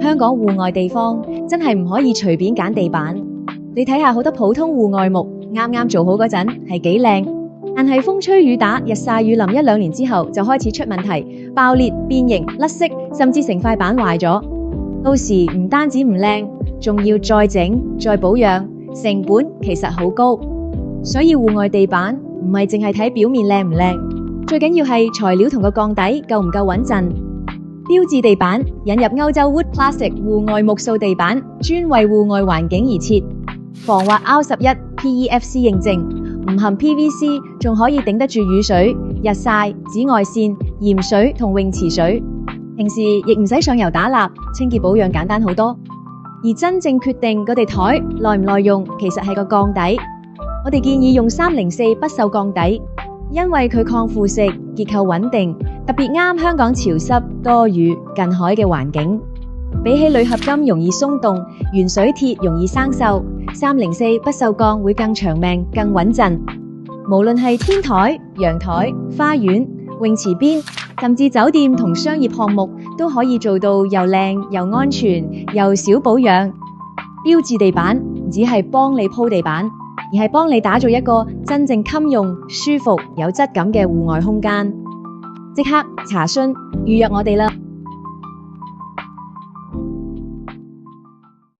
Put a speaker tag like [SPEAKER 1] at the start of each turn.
[SPEAKER 1] 香港戶外地方真係唔可以隨便揀地板。你睇下好多普通戶外木啱啱做好嗰陣係幾靚，但係風吹雨打、日曬雨淋1-2年之後就開始出問題，爆裂、變形、甩色，甚至成塊板壞咗。到時唔單止唔靚，仲要再整、再保養，成本其實好高。所以戶外地板唔係淨係睇表面靚唔靚，最緊要係材料同個鋼底夠唔夠穩陣。標誌地板引入歐洲 Wood Plastic 戶外木塑地板，專為戶外環境而設，防滑 R11 PEFC 認證，唔含 PVC， 仲可以頂得住雨水、日曬、紫外線、鹽水同泳池水。平時亦唔使上油打蠟，清潔保養簡單好多。而真正決定嗰地台耐唔耐用，其實係個鋼底。我哋建議用304不鏽鋼底，因為佢抗腐蝕、結構穩定，特別啱香港潮濕、多雨、近海嘅環境。比起鋁合金容易鬆動，原水鐵容易生鏽，304不鏽鋼會更長命、更穩陣。無論係天台、陽台、花園、泳池邊，甚至酒店同商業項目，都可以做到又靚又安全又少保養。標誌地板唔只係幫你鋪地板，而係幫你打造一個真正襟用、舒服、有質感嘅戶外空間。即刻查詢預約我哋啦！